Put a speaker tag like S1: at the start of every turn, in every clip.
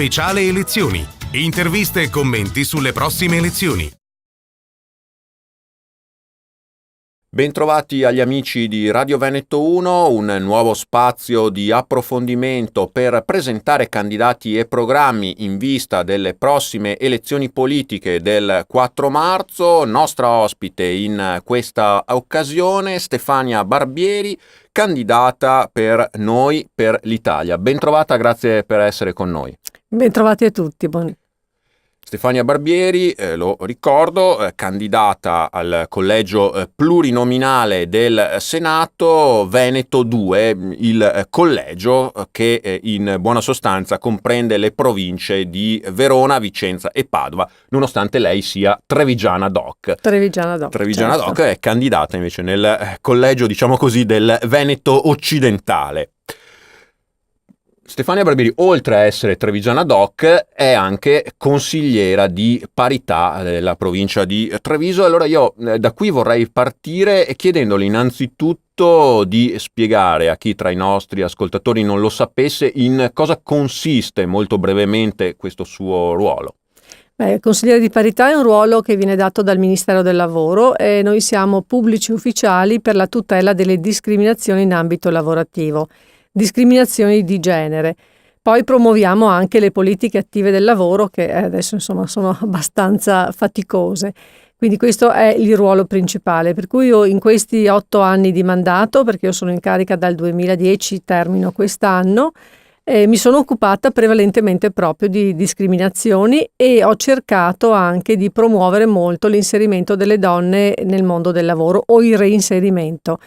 S1: speciale elezioni. Interviste e commenti sulle prossime elezioni.
S2: Bentrovati agli amici di Radio Veneto 1, un nuovo spazio di approfondimento per presentare candidati e programmi in vista delle prossime elezioni politiche del 4 marzo. Nostra ospite in questa occasione Stefania Barbieri, candidata per Noi per l'Italia. Bentrovata, grazie per essere con noi.
S3: Bentrovati a tutti.
S2: Stefania Barbieri, lo ricordo, candidata al collegio plurinominale del Senato Veneto 2, il collegio che in buona sostanza comprende le province di Verona, Vicenza e Padova, nonostante lei sia trevigiana doc.
S3: Trevigiana
S2: certo. Doc è candidata invece nel collegio, diciamo così, del Veneto occidentale. Stefania Barbieri, oltre a essere trevigiana doc, è anche consigliera di parità della provincia di Treviso. Allora io da qui vorrei partire chiedendole innanzitutto di spiegare a chi tra i nostri ascoltatori non lo sapesse in cosa consiste molto brevemente questo suo ruolo.
S3: Consigliere di parità è un ruolo che viene dato dal Ministero del Lavoro e noi siamo pubblici ufficiali per la tutela delle discriminazioni in ambito lavorativo. Discriminazioni di genere. Poi promuoviamo anche le politiche attive del lavoro che adesso insomma sono abbastanza faticose. Quindi questo è il ruolo principale, per cui io in questi 8 anni di mandato, perché io sono in carica dal 2010, termino quest'anno, mi sono occupata prevalentemente proprio di discriminazioni e ho cercato anche di promuovere molto l'inserimento delle donne nel mondo del lavoro o il reinserimento.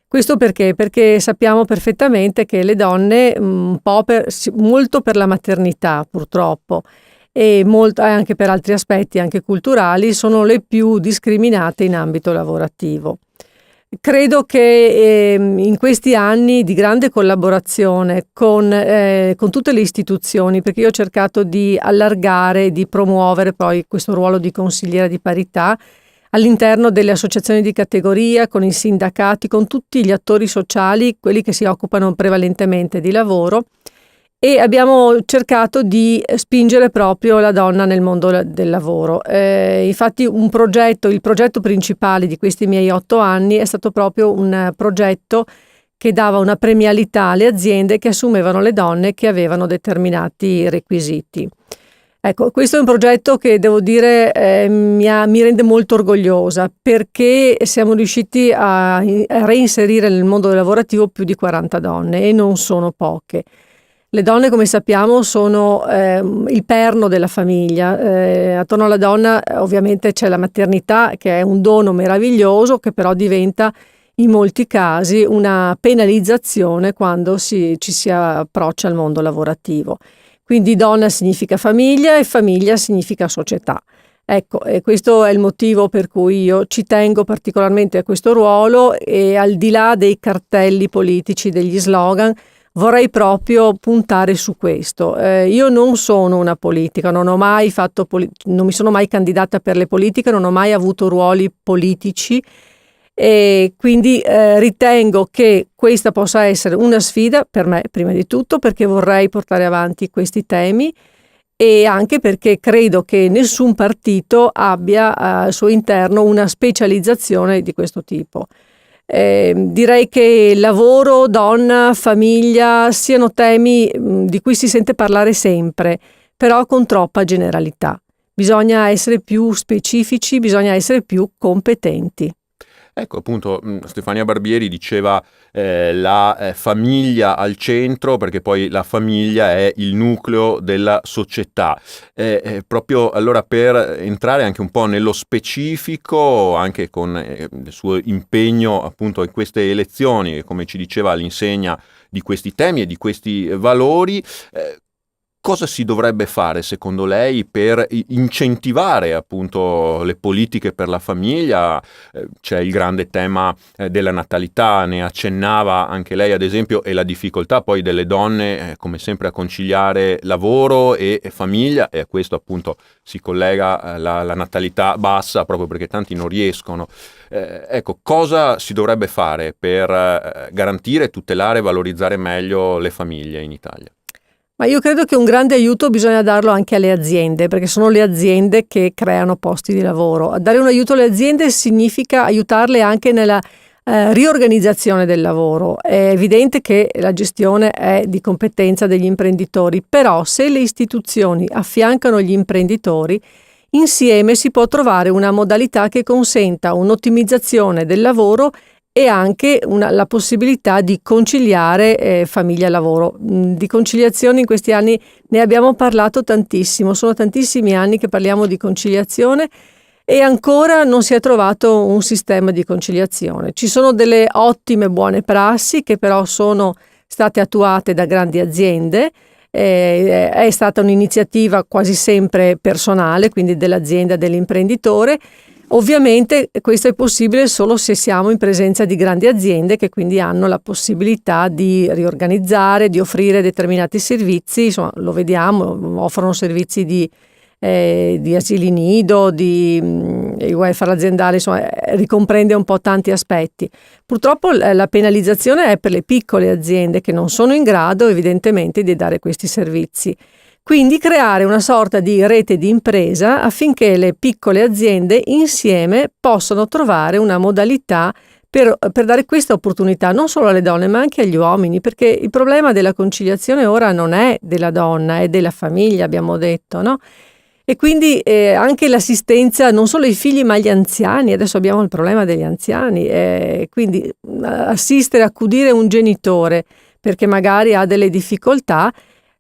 S3: Questo perché? Perché sappiamo perfettamente che le donne, molto per la maternità purtroppo, e molto anche per altri aspetti, anche culturali, sono le più discriminate in ambito lavorativo. Credo che in questi anni di grande collaborazione con tutte le istituzioni, perché io ho cercato di allargare, di promuovere poi questo ruolo di consigliera di parità, all'interno delle associazioni di categoria, con i sindacati, con tutti gli attori sociali, quelli che si occupano prevalentemente di lavoro, e abbiamo cercato di spingere proprio la donna nel mondo del lavoro. Infatti il progetto principale di questi miei 8 anni è stato proprio un progetto che dava una premialità alle aziende che assumevano le donne che avevano determinati requisiti. Ecco, questo è un progetto che devo dire mi rende molto orgogliosa perché siamo riusciti a reinserire nel mondo lavorativo più di 40 donne e non sono poche. Le donne, come sappiamo, sono il perno della famiglia. Attorno alla donna ovviamente c'è la maternità, che è un dono meraviglioso, che però diventa in molti casi una penalizzazione quando ci si approccia al mondo lavorativo. Quindi donna significa famiglia e famiglia significa società. Ecco, e questo è il motivo per cui io ci tengo particolarmente a questo ruolo e al di là dei cartelli politici, degli slogan, vorrei proprio puntare su questo. Io non sono una politica, non mi sono mai candidata per le politiche, non ho mai avuto ruoli politici. E quindi ritengo che questa possa essere una sfida per me prima di tutto perché vorrei portare avanti questi temi e anche perché credo che nessun partito abbia al suo interno una specializzazione di questo tipo. Direi che lavoro, donna, famiglia siano temi di cui si sente parlare sempre, però con troppa generalità. Bisogna essere più specifici, bisogna essere più competenti.
S2: Ecco, appunto, Stefania Barbieri diceva la famiglia al centro, perché poi la famiglia è il nucleo della società. Proprio allora per entrare anche un po' nello specifico, anche con il suo impegno appunto in queste elezioni, come ci diceva all'insegna di questi temi e di questi valori, cosa si dovrebbe fare secondo lei per incentivare appunto le politiche per la famiglia? C'è il grande tema della natalità, ne accennava anche lei ad esempio, e la difficoltà poi delle donne come sempre a conciliare lavoro e famiglia, e a questo appunto si collega la natalità bassa proprio perché tanti non riescono. Ecco, cosa si dovrebbe fare per garantire, tutelare e valorizzare meglio le famiglie in Italia?
S3: Ma io credo che un grande aiuto bisogna darlo anche alle aziende, perché sono le aziende che creano posti di lavoro. Dare un aiuto alle aziende significa aiutarle anche nella riorganizzazione del lavoro. È evidente che la gestione è di competenza degli imprenditori, però se le istituzioni affiancano gli imprenditori, insieme si può trovare una modalità che consenta un'ottimizzazione del lavoro e anche la possibilità di conciliare famiglia e lavoro. Di conciliazione in questi anni ne abbiamo parlato tantissimo, sono tantissimi anni che parliamo di conciliazione e ancora non si è trovato un sistema di conciliazione. Ci sono delle ottime buone prassi che però sono state attuate da grandi aziende. È stata un'iniziativa quasi sempre personale, quindi dell'azienda, dell'imprenditore. Ovviamente questo è possibile solo se siamo in presenza di grandi aziende che quindi hanno la possibilità di riorganizzare, di offrire determinati servizi, insomma lo vediamo, offrono servizi di asili nido, il welfare aziendale, insomma ricomprende un po' tanti aspetti. Purtroppo la penalizzazione è per le piccole aziende che non sono in grado evidentemente di dare questi servizi. Quindi creare una sorta di rete di impresa affinché le piccole aziende insieme possano trovare una modalità per dare questa opportunità non solo alle donne ma anche agli uomini, perché il problema della conciliazione ora non è della donna, è della famiglia, abbiamo detto, no? E quindi anche l'assistenza non solo ai figli ma agli anziani, adesso abbiamo il problema degli anziani, quindi assistere, accudire un genitore perché magari ha delle difficoltà,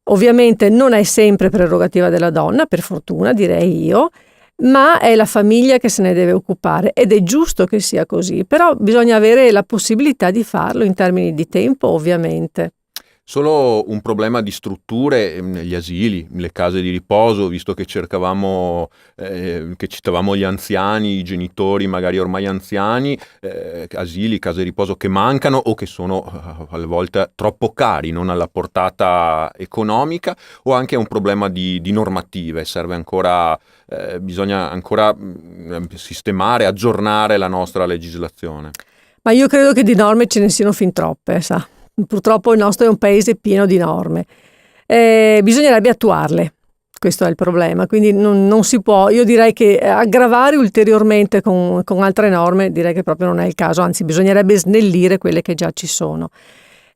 S3: ovviamente non è sempre prerogativa della donna, per fortuna direi io, ma è la famiglia che se ne deve occupare ed è giusto che sia così, però bisogna avere la possibilità di farlo in termini di tempo ovviamente.
S2: Solo un problema di strutture negli asili, le case di riposo, visto che cercavamo, che citavamo gli anziani, i genitori magari ormai anziani, asili, case di riposo che mancano o che sono alle volte troppo cari, non alla portata economica, o anche un problema di normative, bisogna ancora sistemare, aggiornare la nostra legislazione.
S3: Ma io credo che di norme ce ne siano fin troppe, sa. Purtroppo il nostro è un paese pieno di norme. Bisognerebbe attuarle, questo è il problema, quindi non si può, io direi che aggravare ulteriormente con altre norme direi che proprio non è il caso, anzi bisognerebbe snellire quelle che già ci sono.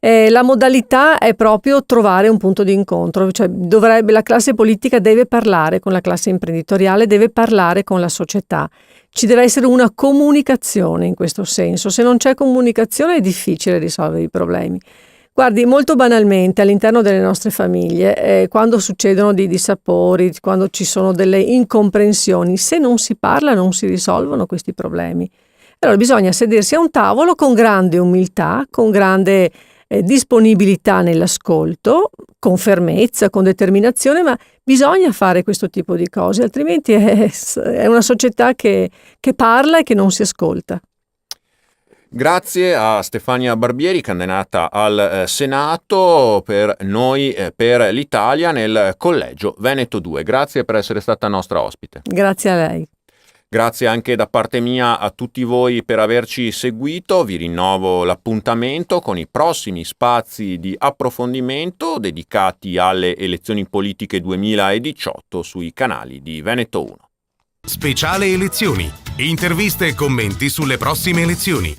S3: La modalità è proprio trovare un punto di incontro, cioè la classe politica deve parlare con la classe imprenditoriale, deve parlare con la società. Ci deve essere una comunicazione in questo senso. Se non c'è comunicazione è difficile risolvere i problemi. Guardi, molto banalmente all'interno delle nostre famiglie, quando succedono dei dissapori, quando ci sono delle incomprensioni, se non si parla non si risolvono questi problemi. Allora bisogna sedersi a un tavolo con grande umiltà, con grande disponibilità nell'ascolto, con fermezza, con determinazione, ma bisogna fare questo tipo di cose, altrimenti è una società che parla e che non si ascolta.
S2: Grazie a Stefania Barbieri, candidata al Senato per noi, per l'Italia, nel Collegio Veneto 2. Grazie per essere stata nostra ospite.
S3: Grazie a lei.
S2: Grazie anche da parte mia a tutti voi per averci seguito, vi rinnovo l'appuntamento con i prossimi spazi di approfondimento dedicati alle elezioni politiche 2018 sui canali di Veneto 1.
S1: Speciale elezioni, interviste e commenti sulle prossime elezioni.